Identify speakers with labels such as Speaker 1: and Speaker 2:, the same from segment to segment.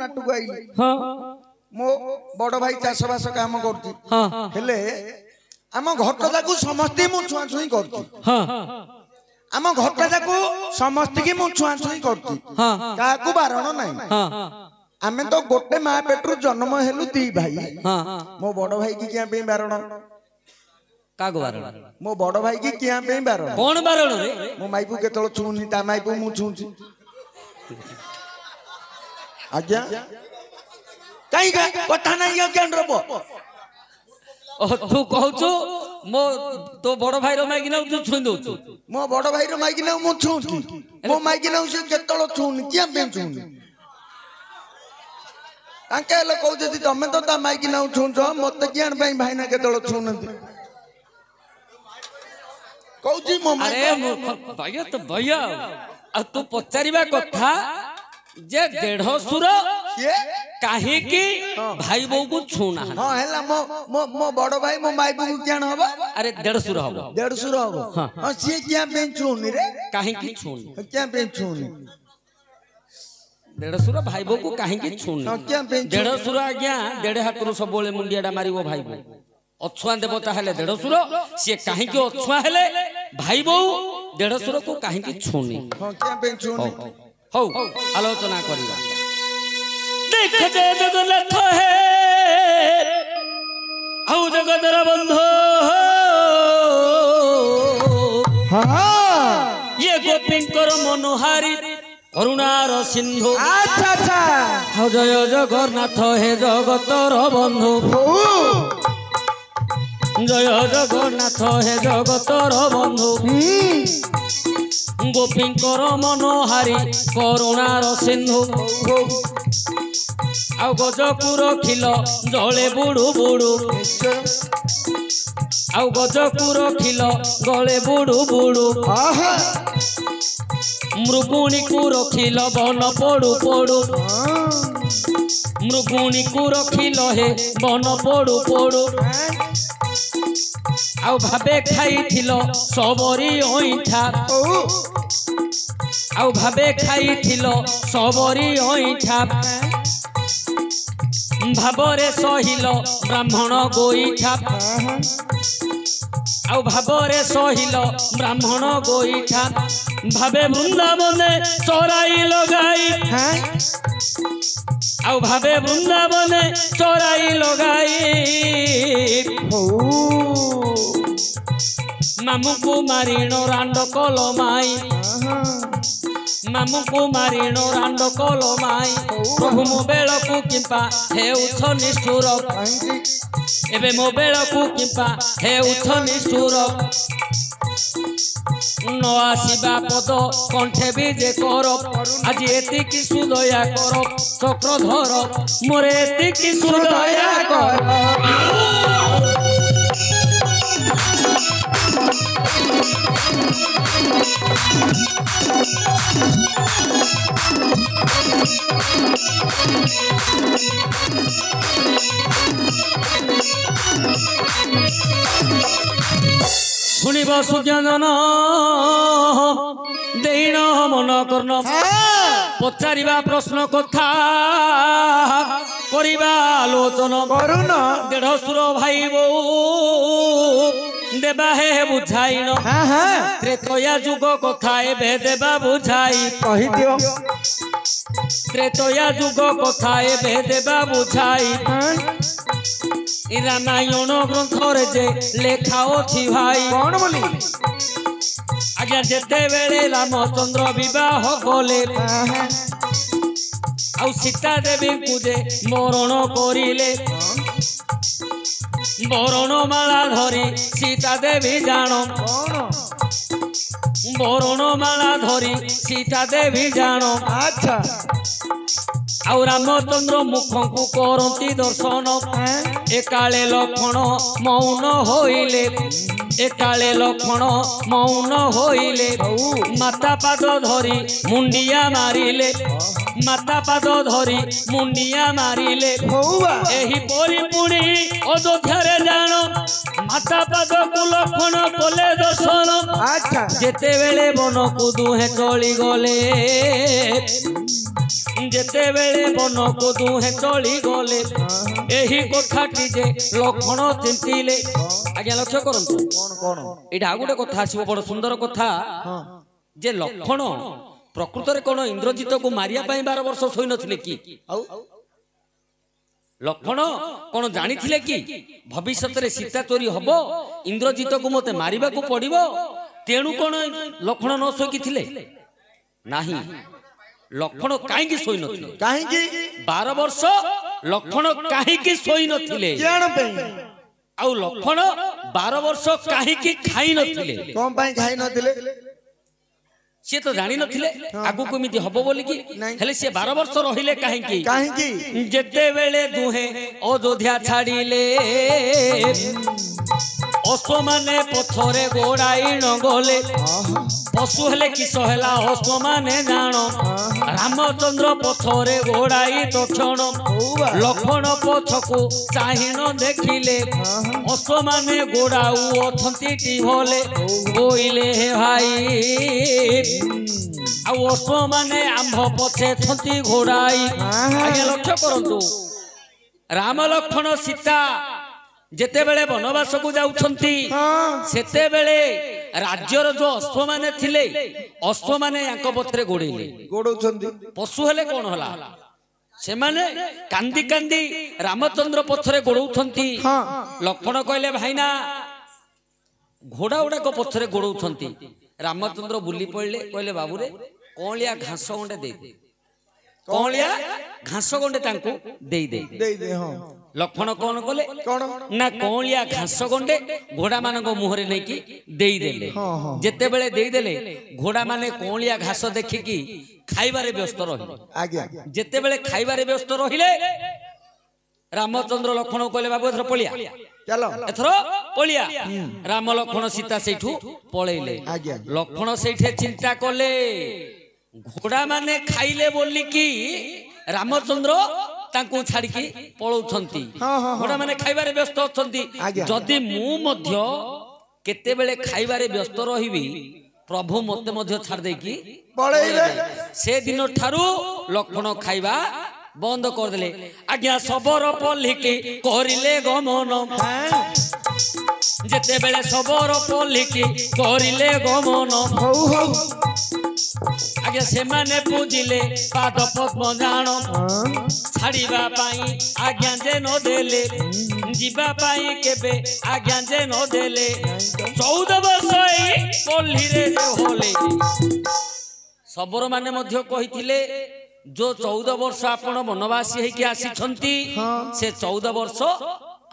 Speaker 1: नाटक आइली हां मो बड़ भाई चाषबास काम करती हेले आम घट जाकू समस्ते मु छुआ छुई करती आम घट जाकू समस्त की मु छुआ छुई करती काकू बारण नहीं आमे तो गोटे माँ पेटरू जन्म हेलु दी भाई मो बड़ भाई की क्या पे बारण
Speaker 2: कागो बारण
Speaker 1: मो बड़ भाई की क्या पे बारण
Speaker 2: कोन बारण रे
Speaker 1: मो माई को केतळ छुनी ता माई को मु छुची आज्ञा काई का कथा नहीं यो केन रबो
Speaker 2: तू कहू मो तो बड़ भाई रो माइक ना तू छुई दउ
Speaker 1: मो बड़ भाई रो माइक ना मु छुची मो माइक ना से केतळ छुनी क्या पे छुनी तांके ले कहू जदी तमे तो ता माइक ना छुंछ मते कियान भाई भाई ना केतळ छुनंती कहू जी मो
Speaker 2: अरे भैया तो भैया आ तू पचारिबा कथा जे 150 सुर काहे की भाई बहू को छूना
Speaker 1: हां हेला मो बड़ भाई मो माई बहू कियान हबो
Speaker 2: अरे 150 सुर हबो
Speaker 1: 150 सुर हबो हां से किया पे छूनी रे
Speaker 2: काहे की छूनी
Speaker 1: क्या पे छूनी
Speaker 2: 150 सुर भाई बहू को काहे की छूनी 150 सुर आज्ञा 1.5 हाथ रु सब बोले मुंडियाडा मारिबो भाई बहू अछुआ देवता हेले 150 सुर से काहे की अछुआ हेले भाई बहू 150 सुर को काहे की छूनी
Speaker 1: हां क्या पे छूनी
Speaker 2: हौ आलोचना करिबा देख जे जगन्नाथ है औ जगदर बंधु
Speaker 1: हां
Speaker 2: ये गोपींकर मनोहारी करुणार सिंधु
Speaker 1: अच्छा अच्छा
Speaker 2: हौ जय जगन्नाथ हे जगतर बंधु जय जगन्नाथ हे जगतर बंधु गोपींकर मनोहारी करुणार सिंधु आ गजपुर खिल जले बुड़ू बुड़ू आ गजपुर खिल गले बुड़ू बुड़ू मृगुणी को रखिल बन पड़ू पड़ू मृगुणी को रखिल हे बन पड़ू पड़ू आउ भाबे खाइथिल सबरी ओइठा आउ भाबे खाइथिल सबरी ओइठा भाबरे सहिल ब्राह्मण गोइठा आउ भाबरे सहिल ब्राह्मण गोइठा भाबे वृंदावने चराई लगाई आउ भाबे वृंदावने चराई लगाई मामू कुमारीनो रांड कलमाई मामू कुमारीनो रांड कलमाई प्रभु मो बेलकु किंपा हेउछ निष्ठुर एबे मो बेलकु किंपा हेउछ निष्ठुर न आसीबा पद कंठे विजे कर आज एतिकी सुदया कर चक्रधर मोरे एतिकी सुदया कर शुणिब सुज्ञान देन मन कर्ण पचारिबा प्रश्न कथा करिबा आलोचन
Speaker 1: करुन
Speaker 2: 150 सुर भाई बहू देबा हे बुझाइन त्रेतया जुग कथा एबे देबा बुझाई
Speaker 1: कहि दियो
Speaker 2: त्रेतया जुग कथा एबे देबा बुझाई रामायण ग्रंथ रे जे लेखा अछि भाई
Speaker 1: कौन बोली
Speaker 2: आज्ञा जेते बेले रामचंद्र विवाह कले आउ सीता देवी को जे मरण करिले बरण माला धरी सीता देवी जान बरण माला धरी सीता देवी जान
Speaker 1: अच्छा
Speaker 2: आउ रामचंद्र मुख को करती दर्शन एकाले लक्षण मौन होइले एकाले लक्षण मौन होइले माता पाद धरी मुंडिया मारिले माता पाद धरी मुंडिया मारिले एही परी पुणी अयोध्या रे जान माता पाद को लक्षण कले दर्शन जेते बेले वन को दुहे चली गले जेते बेले बन को दुहे चली गले एही कथाटी जे लक्षण चिंतिले आज्ञा लक्ष्य करंतु एटा आ गोटे कथा आसीबो बड़ सुंदर कथा जे लक्षण प्रकृत रे कोन इंद्रजित को मारिया पई 12 वर्ष सोई नथिले की लक्षण कोन जानी थिले की भविष्यत रे सीता चोरी हबो इंद्रजित को मते मारिबा को पड़िबो तेणु कोन लक्षण न सोई थिले नाही लक्षण काहे की सोई नथिले
Speaker 1: काहे की
Speaker 2: 12 वर्ष लक्षण काहे की सोई नथिले
Speaker 1: केन पे
Speaker 2: आउ लक्षण 12 वर्ष काहे की खाई नथिले
Speaker 1: कोन पई खाई नथिले
Speaker 2: सी तो जानी नथिले आगु कोमिति हबो बोली की हेले से 12 वर्ष रहिले काहे की जेते बेले दुहे अयोध्या छाड़ीले अश्व माने पथरे गोड़ाई न गले पशु हेले किस हेला अश्व माने जान रामचंद्र पथरे गोड़ाई तक्षण लक्षण पछकु चाहिन देखिले अश्व माने गोड़ाऊ अछंती टिभले बोइले हे भाई आउ अश्व माने आंभ पछे छंती घोड़ाई आगे लक्ष्य करंतु राम लक्षण सीता जेते बेले वनवास को जाउछंती सेते बेले राज्यर जो अश्व माने थिले अश्व माने यांक पथरे गोड़ेले
Speaker 1: गोडौछंती
Speaker 2: पशु हेले कोन होला से माने कांदी कांदी रामचंद्र पथरे गोड़ौछंती लक्षण कहले भाईना घोड़ा उड़ा को पथरे गोड़ौछंती रामचंद्र बुली पड़ले कहले बाबू रे कोलिया घास गंडे दे दे कोलिया घास गंडे तांको दे दे हां लक्षण कौन कले ना कोलिया घास गंडे घोड़ा मानक मुहरे नहीं की देई देले जेते बेले देई देले घोड़ा माने कोलिया घास देखिकी खाइबारे व्यस्त रहिले
Speaker 1: आज्ञा
Speaker 2: जेते बेले खाइबारे व्यस्त रहिले रामचंद्र लक्षण कहले बाबू एथर पलिया
Speaker 1: चलो
Speaker 2: एथर पलिया राम लक्षण सीता सेठू पळेले लक्षण सेठे चिंता कले घोड़ा माने खाइले बोली की रामचंद्र तांको छाड़ी की पळौछंती घोड़ा माने खाइबारे व्यस्त अछंती जदि मु मध्य केते बेले खाइबारे व्यस्त रहिबी प्रभु मते मध्य छाड़ दे की
Speaker 1: पळेइबे
Speaker 2: से दिन ठारू लक्षण खाइबा बंद कर देले आज्ञा सबर पल्लिकी करिले गमन जेते बेले सबर पल्लिकी करिले गमन आज्ञा से माने पूजिले पाद पद्म जान छाड़ीबा पाई आज्ञा जे न देले जीवा पाई केबे आज्ञा जे न देले 14 वर्ष पल्ली रे होले सबर माने मध्य कहिथिले जो 14 वर्ष आपण वनवासी है कि आसी छंती से 14 वर्ष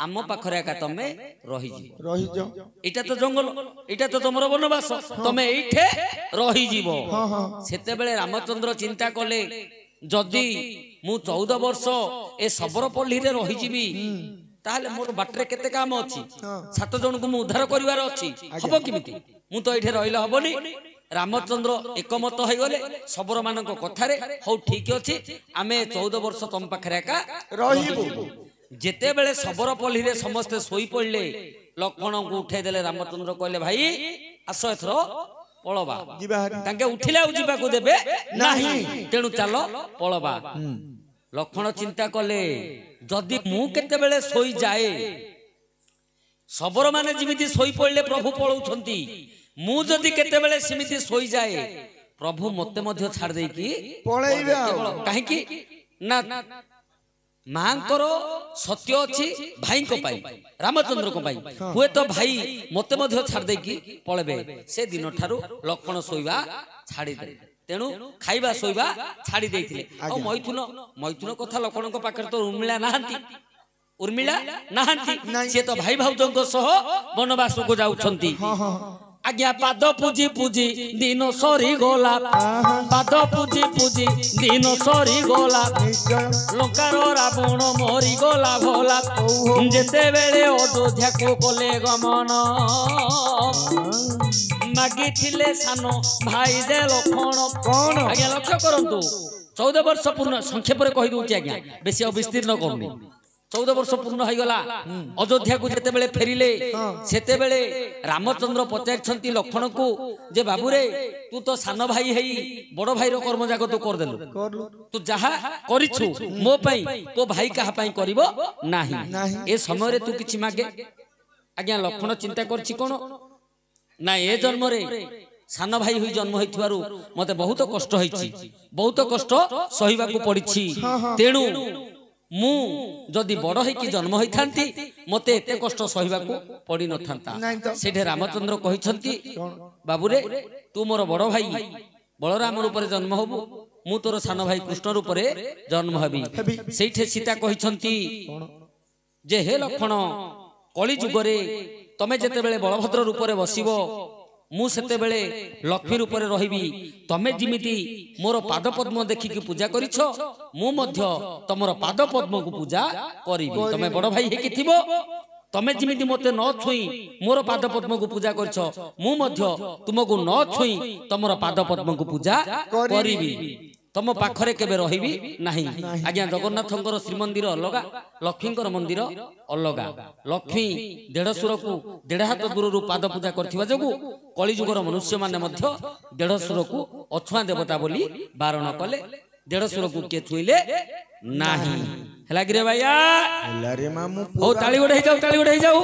Speaker 2: आम पाखरे का तमे रही
Speaker 1: जो
Speaker 2: एटा तो जंगल एटा तो तमरो वनवास तमे एठे रही जीवो सेते बेले रामचंद्र चिंता कले जदी मु 14 वर्ष ए सबर पल्ली रे रही जीवी ताहले मोर बाटरे केते काम अछि 7 जन को मु उद्धार करिवार अछि हबो किमिति मु तो एठे रहिला हबनी रामचंद्र एकमत हो गले सबर मानक कथारे हो ठीक अछि आमे 14 वर्ष तम पाखरे का रहिबो जेते बेले सबर पल्ली रे समस्त सोई पड़ले लक्षण को उठे देले रामचंद्र कहले भाई आसो एथरो पळबा तांके उठिले आ जिबा को देबे नाही तेनु चलो पळबा लक्षण चिंता कले जदि मु केते बेले सोई जाए सबर माने जिमिति सोई पड़ले प्रभु पळौछंती मु जदि केते बेले सिमिति सोई जाए प्रभु मते मध्य छाड़ दे की
Speaker 1: पळैबे
Speaker 2: काहे की ना मांकर सत्य अछि भाई को पाई रामचंद्र को पाई हुए तो भाई मते मध्य छाड़ दे की पळबे से दिन ठारू लक्षण सोईबा छाड़ी दे तेनु खाइबा सोईबा छाड़ी देथिले आ मैथुन कथा लक्षण को पाखर तो उर्मिला नाहंती से तो भाई भाउजंक सह वनवास को जाउछंती आज्ञा पाद पूजी पूजी दिन सरी गोला पाद पूजी पूजी दिन सरी गोला लंकार रावण मरी गोला भोला जेते बेले अयोध्या को कले गमन मागी थिले सानो भाई दे लक्षण कोन आज्ञा लक्ष्य करंतु 14 वर्ष पूर्ण संक्षेप रे कहि दूची आज्ञा बेसी अविस्तीर्ण करनी 14 ବର୍ଷ ପୂର୍ଣ୍ଣ ହେଇଗଲା ଅଯୋଧ୍ୟାକୁ ଯେତେବେଳେ ଫେରିଲେ ସେତେବେଳେ ରାମଚନ୍ଦ୍ର ପଚାରିଛନ୍ତି ଲକ୍ଷ୍ମଣକୁ ଯେ ବାବୁରେ ତୁ ତ ସାନ ଭାଇ ହେଇ ବଡ ଭାଇର କର୍ମ ଯାକ ତୁ କରିଦେଲୁ ତୁ ଯାହା କରିଛୁ ମୋ ପାଇଁ ତୋ ଭାଇ କାହା ପାଇଁ କରିବ ନାହିଁ ଏ ସମୟରେ ତୁ କିଛି ମାଗେ ଆଜ୍ଞା ଲକ୍ଷ୍ମଣ ଚିନ୍ତା କରିଛି କଣ ନା ଏ ଜନ୍ମରେ ସାନ ଭାଇ ହୋଇ ଜନ୍ମ ହୋଇଥିବାରୁ ମତେ ବହୁତ କଷ୍ଟ ହେଇଛି ବହୁତ କଷ୍ଟ ସହିବାକୁ ପଡିଛି ତେଣୁ ମୁଁ ଯଦି ବଡ ହେଇକି ଜନ୍ମ ହୋଇଥାନ୍ତି ମତେ ଏତେ କଷ୍ଟ ସହିବାକୁ ପଡି ନଥାନ୍ତା ସେଠି ରାମଚନ୍ଦ୍ର କହିଛନ୍ତି ବାବୁରେ ତୁ ମୋର ବଡ ଭାଇ ବଳରାମ ରୂପରେ ଜନ୍ମ ହବୁ ମୁଁ ତୋର ସାନ ଭାଇ କୃଷ୍ଣ ରୂପରେ ଜନ୍ମ ହେବି ସେଇଠି ସୀତା କହିଛନ୍ତି ଯେ ହେ ଲକ୍ଷ୍ମଣ କଳି ଯୁଗରେ ତମେ ଯେତେବେଳେ ବଳଭଦ୍ର ରୂପରେ ବସିବ ମୁଁ ସେତେବେଳେ ଲକ୍ଷ୍ମୀ ରୂପରେ ରହିବି ତମେ ଯେମିତି ମୋର ପାଦ ପଦ୍ମ ଦେଖିକି ପୂଜା କରିଛ ମୁଁ ମଧ୍ୟ ତମର ପାଦ ପଦ୍ମକୁ ପୂଜା କରିବି ତମେ ବଡ ଭାଇ ହେଇକି ଥିବ ତମେ ଯେମିତି ମତେ ନ ଛୁଇଁ ମୋର ପାଦ ପଦ୍ମକୁ ପୂଜା କରିଛ ମୁଁ ମଧ୍ୟ ତୁମକୁ ନ ଛୁଇଁ ତମର ପାଦ ପଦ୍ମକୁ ପୂଜା କରିବି ତମ ପାଖରେ କେବେ ରହିବି ନାହିଁ ଆଜ୍ଞା ଜଗନ୍ନାଥଙ୍କର ଶ୍ରୀମନ୍ଦିର ଅଲଗା ଲକ୍ଷ୍ମୀଙ୍କର ମନ୍ଦିର ଅଲଗା ଲକ୍ଷ୍ମୀ ଦେଢଶୁରକୁ ଦେଢ ହାତ ଦୂରରୁ ପାଦ ପୂଜା କରିଥିବା ଯୋଗୁ କଳିଯୁଗର ମନୁଷ୍ୟମାନେ ମଧ୍ୟ ଦେଢଶୁରକୁ ଅଛୁଆଁ ଦେବତା ବୋଲି ବାରଣ କଲେ ଦେଢଶୁରକୁ କିଏ ଛୁଇଁଲେ ନାହିଁ ହେଲା କିରେ ଭାଇଆ ହଉ ତାଳି ଗୋଟେ ହେଇଯାଉ